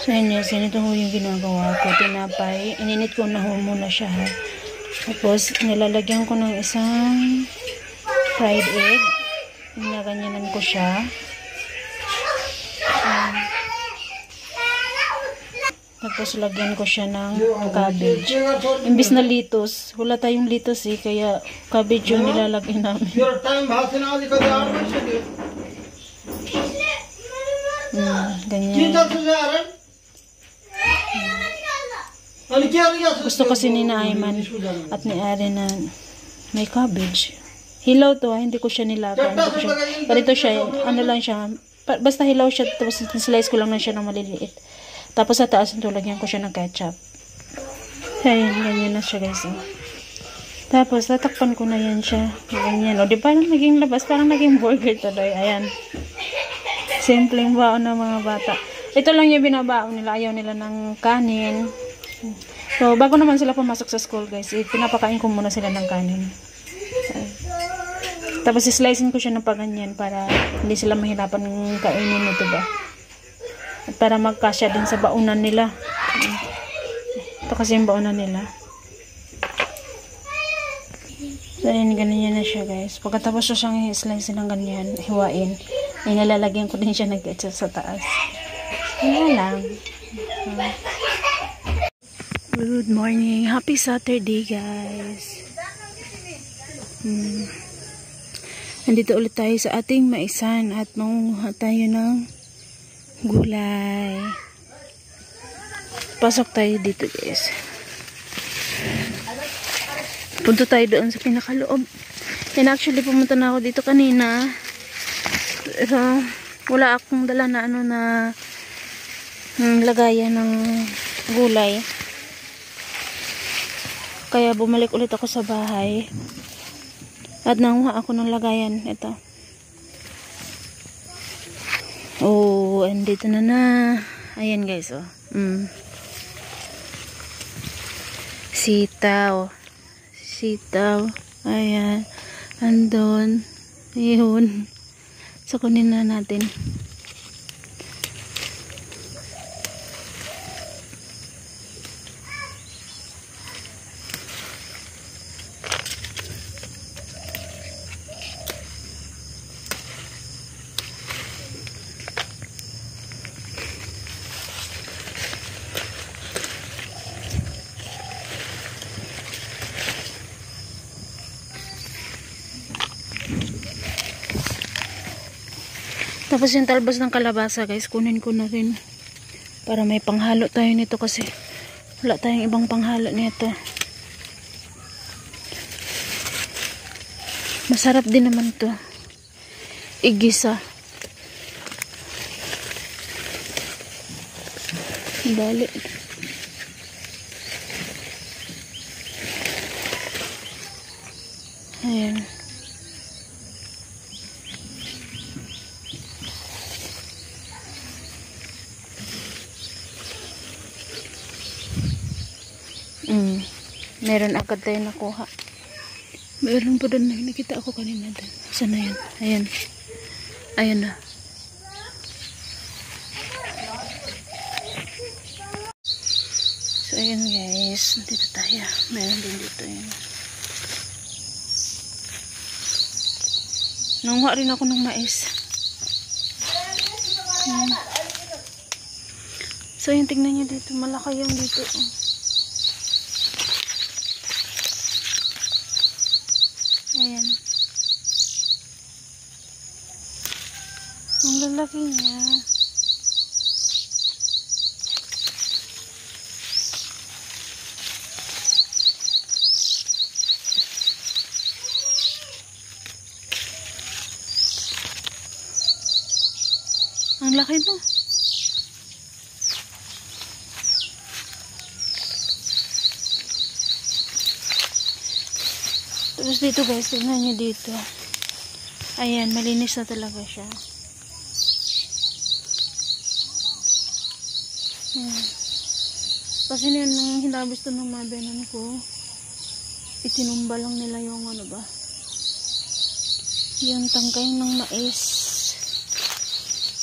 So yun guys, ganito ho yung ginagawa ko. Tinapay, ininit ko na ho muna siya ha. Tapos nilalagyan ko ng isang fried egg. Ginaganyanan ko siya. Tapos lagyan ko siya ng cabbage. Imbis na litos, wala tayong litos eh, kaya cabbage yung nilalagay namin. Ganyan. Gusto kasi ni Naayman at ni Ari na may cabbage. Hilaw to ha, hindi ko siya nilaga. Pero ito siya, ano lang siya, basta hilaw siya, tapos slice ko lang na siya ng maliliit. Tapos sa taas nito, lagyan ko siya ng ketchup. Ayan, ganyan na siya guys. Oh. Tapos, tatakpan ko na yan siya. Ganyan. O, di parang naging labas, parang naging burger tuloy. Ayan. Simpleng baon ng mga bata. Ito lang yung binabaon nila. Ayaw nila ng kanin. So, bago naman sila pumasok sa school guys, pinapakain ko muna sila ng kanin. Ayan. Tapos, slicein ko siya ng paganyan para hindi sila mahirapan ng kainin nito ba. At para magkasya din sa baunan nila. Ito kasi yung baunan nila. So, ayan, ganyan na siya guys. Pagkatapos siya siyang i-slice ng ganyan, hiwain. Ay, nalalagyan ko din siya ng ketchup sa taas. Ayan lang. Good morning. Happy Saturday guys. Nandito ulit tayo sa ating maisan at mangunguha tayo ng gulay. Pasok tayo dito guys. Punta tayo doon sa pinakaloob. And actually pumunta na ako dito kanina. Pero wala akong dala na ano na lagayan ng gulay. Kaya bumalik ulit ako sa bahay. At nanguha ako ng lagayan. Ito. Oh, andito na na. Ayan guys, oh. Sitaw. Sitaw. Ayan. Andun. Ayun. So, kunin na natin. Tapos yung talbos ng kalabasa guys, kunin ko na rin para may panghalo tayo nito kasi wala tayong ibang panghalo nito. Masarap din naman to igisa. Dali. Ayan. Meron agad tayo nakuha. Meron pa doon na nakita ako kanina doon. Saan na yan? Ayan. Ayan na. So ayan guys. Dito tayo. Meron din dito yan. Nanguha rin ako ng mais. Ayan. So ayan, tignan nyo dito. Malaki yung dito. Ayan. Ang lalaki niya. Ang laki to. Tapos dito guys, tignan nyo dito. Ayan, malinis na talaga siya. Ayan. Kasi yan, nang hinabis to ng mabenan ko, itinumba lang nila yung ano ba, yung tangkay ng mais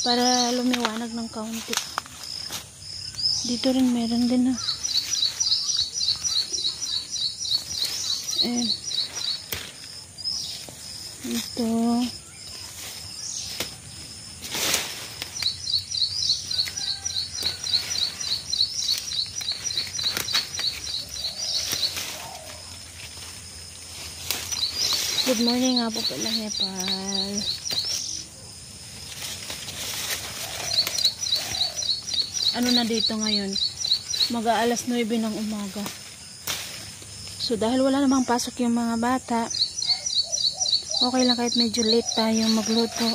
para lumiwanag ng kaunti. Dito rin meron din na. Ayan. Ito. Good morning nga po pala, Nepal. Ano na dito ngayon? Mag-aalas 9 ng umaga. So, dahil wala namang pasok yung mga bata, okay lang kahit medyo late tayo magluto.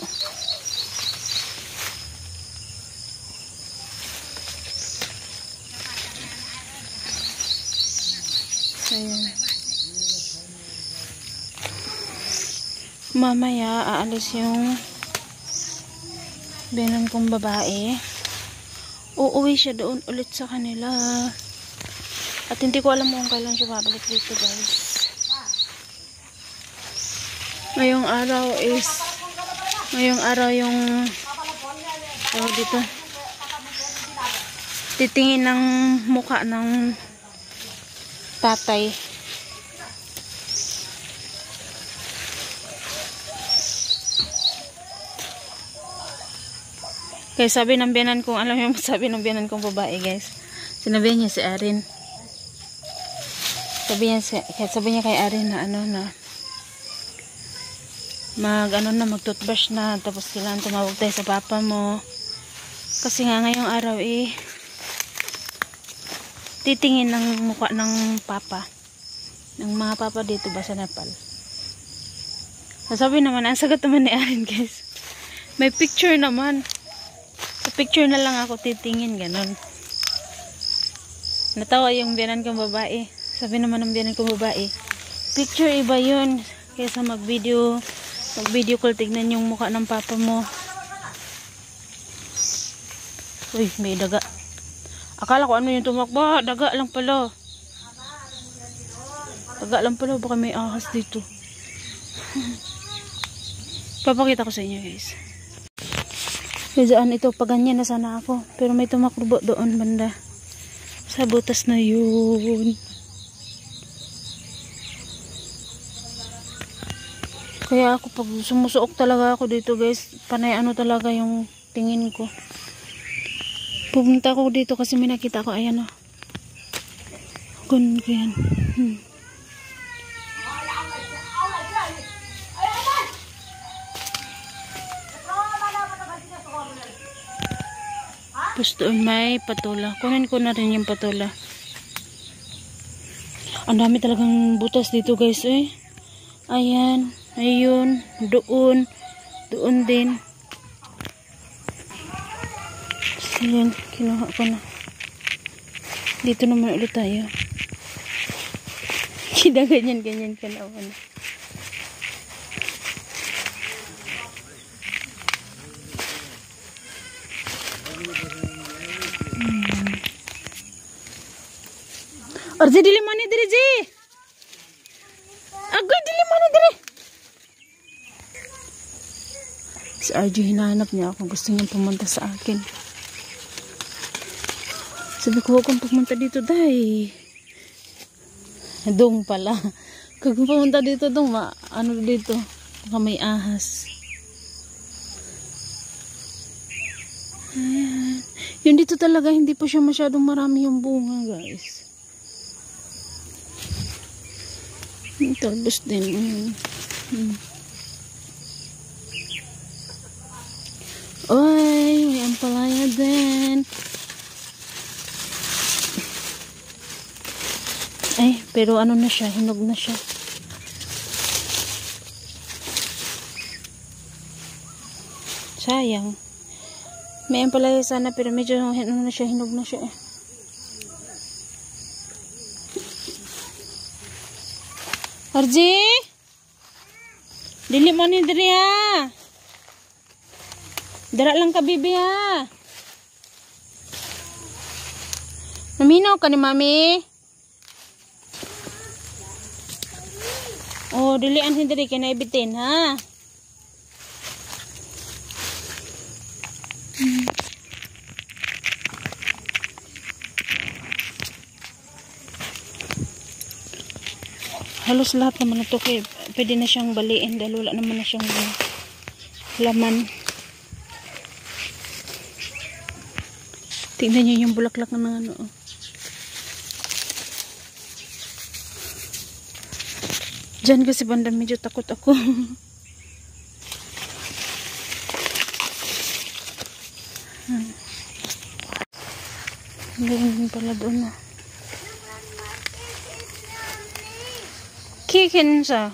So, yun. Mamaya, aalis yung binan kong babae. Uuwi siya doon ulit sa kanila. At hindi ko alam kung kailan siya babalik dito, guys. Ngayong araw yung dito titingin ng mukha ng tatay. Kaya sabi ng biyanan kong, alam mo yung sabi ng biyanan kong babae, guys. Sinabi niya si Arin. Sabi niya kay Arin na mag-toothbrush na, tapos kailangan tumawag tayo sa papa mo. Kasi nga ngayong araw titingin ng mukha ng papa. Ng mga papa dito ba sa Nepal. Sabi naman, ang sagot naman ni Arin, guys. May picture naman. Sa picture na lang ako titingin, ganun. Natawa yung biyanan kong babae. Sabi naman ng biyanan kong babae, picture iba yun. Kaysa mag-video call, tignan yung mukha ng papa mo. Uy, may daga. Akala ko ano yung tumakbo. Daga lang pala. Daga lang pala. Baka may ahas dito. Papakita ko sa inyo, guys. Daan ito, paganyan na sana ako. Pero may tumakbo doon banda. Sa butas na yun. Kaya ako, pag sumusuok talaga ako dito, guys, panay talaga yung tingin ko. Pupunta ako dito kasi may nakita ko, ayan o. Ganyan. Tapos doon may patula. Kunin ko na rin yung patula. Ang dami talagang butas dito, guys, eh. Ayan. Ayun. Doon. Doon din. So, yun. Kinuha ko na. Dito naman ulit tayo. Ganyan ka na. Arzi dili mani dire ji. Agoy dili mani dire. Si RJ hinahanap niya ako, gusto niya pumunta sa akin. Sabi ko, huwag kang pumunta dito, day. Dong pala. Kung pumunta dito, dong, dito? Baka may ahas. Ayan. Yun dito talaga, hindi pa siya masyadong marami yung bunga, guys. Talbos din. Oy, may ampalaya din. Ay, pero ano na siya, hinog na siya. Sayang. May ampalaya sana pero medyo ano na siya, hinog na siya. Arji? Dili mo ni diri ha. Dara lang ka bibi ha. Naminaw ka ni mami? Oh, dilian hindi kay na ibitin ha. Halos lahat naman ito. Pwede na siyang baliin dahil wala naman na siyang laman. Tingnan niyo yung bulaklak ng ano. Diyan kasi banda medyo takot ako. Ganyan pala doon na. Kikin siya.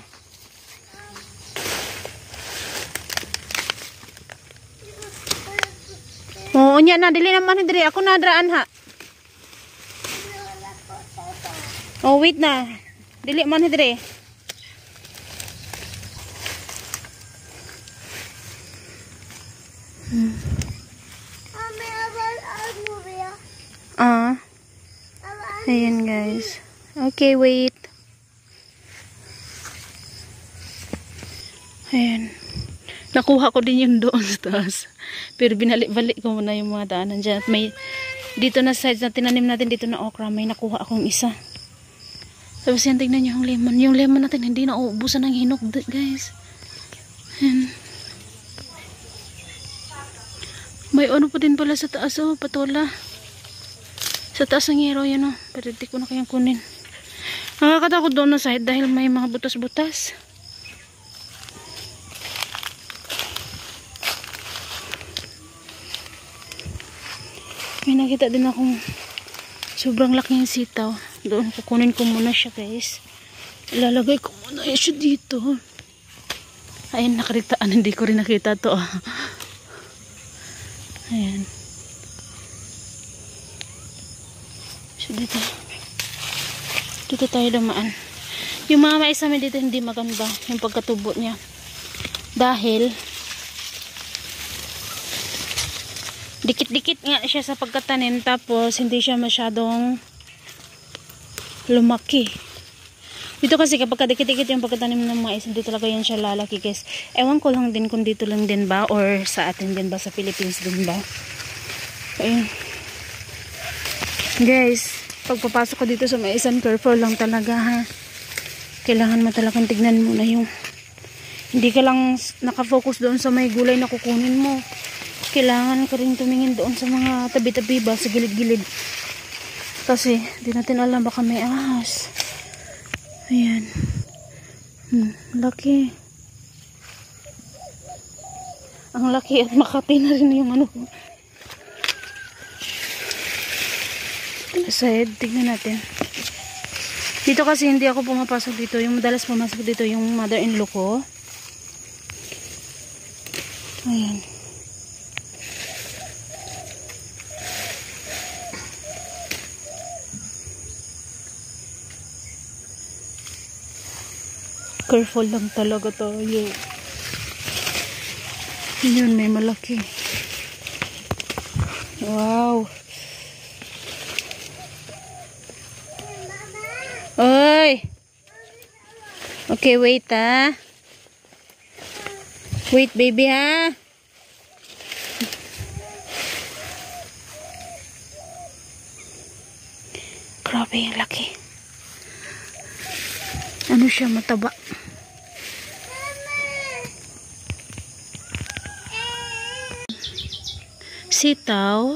Oo, nya na. Dili naman dili. Ako nadraan ha. Oh, wait na. Dili man dili. Ayan guys. Okay, wait. Ayan. Nakuha ko din yung doon sa taas. Pero binalik-balik ko muna yung mga daanan dyan. At may, dito na sides na tinanim natin dito na okra, may nakuha akong isa. Tapos yan, tignan nyo yung lemon. Yung lemon natin hindi na uubusan ng hinog, guys. Ayan. May ano pa din pala sa taas, oh, patola. Sa taas ng hero, yan, oh. Pero hindi ko na kayang kunin. Nakakatakot doon na side dahil may mga butas-butas. May nakita din akong sobrang laking sitaw. Doon, kukunin ko muna siya, guys. Ilalagay ko muna siya dito. Ayun, nakaritaan. Hindi ko rin nakita to. Ayan. So, dito tayo dumaan. Yung mga mais namin dito hindi maganda yung pagkatubo niya. Dahil dikit-dikit nga siya sa pagkatanim, tapos hindi siya masyadong lumaki. Dito kasi kapag dikit-dikit yung pagkatanim ng mais, hindi talaga yan siya lalaki, guys. Ewan ko lang din kung dito lang din ba or sa atin din ba, sa Philippines din ba. Ayun. Guys, pagpapasok ko dito sa maisan, careful lang talaga ha. Kailangan mo talagang tignan muna yung hindi ka lang nakafocus doon sa may gulay na kukunin mo. Kailangan ka rin tumingin doon sa mga tabi-tabi ba, sa gilid-gilid. Kasi di natin alam baka may ahas. Ayan. Laki. Ang laki at makati na rin yung ano ko. Side, tignan natin. Dito kasi hindi ako pumapasok dito. Yung madalas pumasok dito yung mother-in-law ko. Ayan. Careful lang talaga tayo. Yun, may malaki. Wow. Oy. Okay, wait ha. Wait, baby ha. Grabe yung laki. Ano siya, mataba. Sitaw,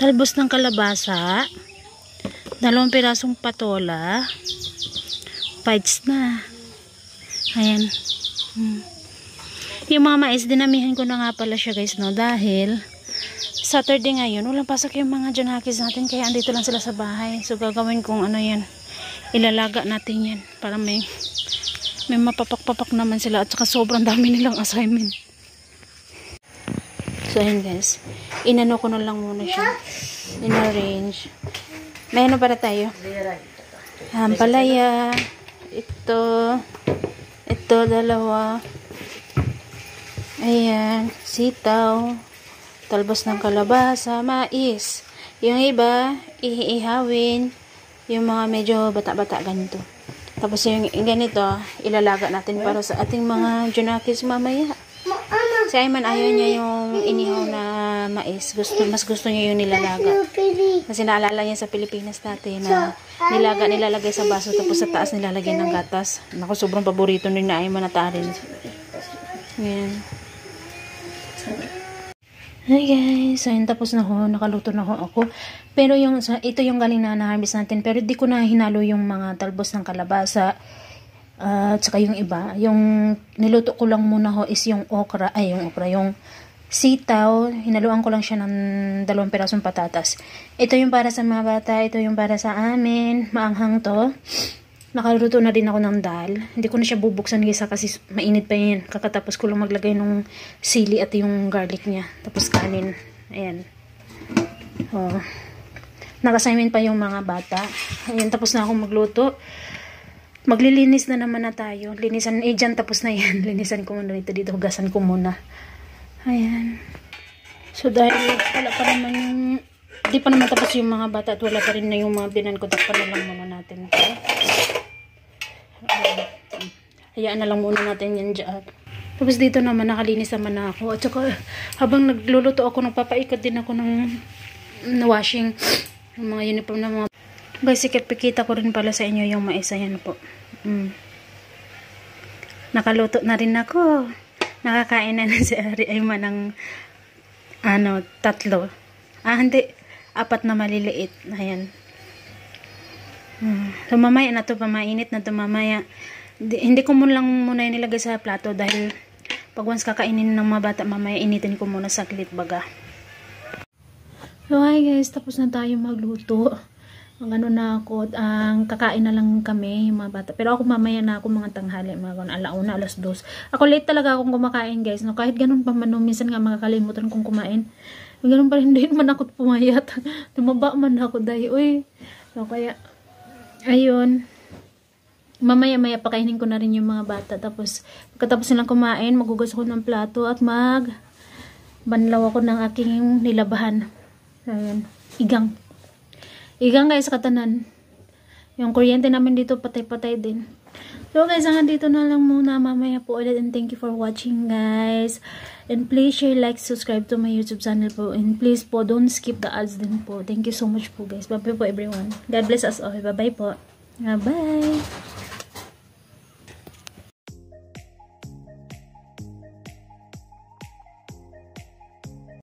talbos ng kalabasa, 2 pirasong patola, pides na. Ayan. Yung mga mais, dinamihan ko na nga pala siya, guys, no? Dahil Saturday ngayon, walang pasok yung mga junakis natin, kaya andito lang sila sa bahay. So gagawin kong ano yan, ilalaga natin yan para may mapapak-papak naman sila, at saka sobrang dami nilang assignment. So ayun guys, inano ko na lang muna siya, in-arrange. May ano para tayo? Ampalaya, ito 2, ayan, sitaw, talbos ng kalabasa, mais. Yung iba, ihawin, yung mga medyo bata-bata ganito. Tapos yung ganito, ilalaga natin para sa ating mga junakis mamaya. Si Ayman ayaw niya yung inihaw na na mais. Mas gusto niya yung nilalaga. Kasi naalala niya sa Pilipinas dati na nilalagay sa baso tapos sa taas nilalagay ng gatas. Naku, sobrang paborito ni na ay manatarin. Ayan. Hi guys, so yun, tapos na ho, nakaluto na ho ako. Pero ito yung galing na harvest natin, pero di ko na hinalo yung mga talbos ng kalabasa. At saka yung iba, yung niluto ko lang muna ho is yung yung sitaw, hinaluan ko lang siya ng 2 pirasong patatas. Ito yung para sa mga bata, ito yung para sa amin, maanghang to. Nakaluto na din ako ng dal. Hindi ko na siya bubuksan guys kasi mainit pa yan. Kakatapos ko lang maglagay ng sili at yung garlic niya. Tapos kanin. Ayan. Oh. Nag-assignment pa yung mga bata. Ayan, tapos na ako magluto. Maglilinis na naman na tayo. Linisan, dyan tapos na yan. Linisan ko muna dito. Hugasan ko muna. Ayan. So, dahil wala pa naman yung... Di pa naman tapos yung mga bata at wala pa rin na yung mga binan ko. Takpan na lang muna natin. Okay? Hayaan na lang muna natin yan dyan. Tapos dito naman, nakalinis naman na ako. At saka, habang nagluluto ako, nagpapaikot din ako ng washing. Yung mga uniform na mga... Guys, pikita ko rin pala sa inyo yung mais. Ayan po. Nakaluto na rin ako. Nakakain na si Ari Ayman ng 3. Hindi. 4 na maliliit. Ayan. So, mamaya na to. Pamainit na to mamaya. Hindi ko muna nilagay sa plato dahil pag once kakainin ng mga bata, mamaya initin ko muna saglit baga. So, hi guys. Tapos na tayo magluto. Na ako, kakain na lang kami, yung mga bata. Pero ako mamaya na ako mga tanghali, mga 1:00, 2:00. Ako late talaga akong kumakain guys. No? Kahit ganun pa man, minsan nga makakalimutan kong kumain. Ganun pa rin, hindi man ako pumayat. Tumaba man ako dahil, uy. So, kaya, ayun. Mamaya-maya pakainin ko na rin yung mga bata. Tapos, pagkatapos nilang kumain, magugas ako ng plato at banlaw ako ng aking nilabahan. Ayun. Igang guys, katanan. Yung kuryente namin dito, patay-patay din. So guys, hanggang dito na lang muna. Mamaya po ulit. And thank you for watching guys. And please share, like, subscribe to my YouTube channel po. And please po, don't skip the ads din po. Thank you so much po guys. Bye-bye po everyone. God bless us all. Bye-bye po. Bye-bye.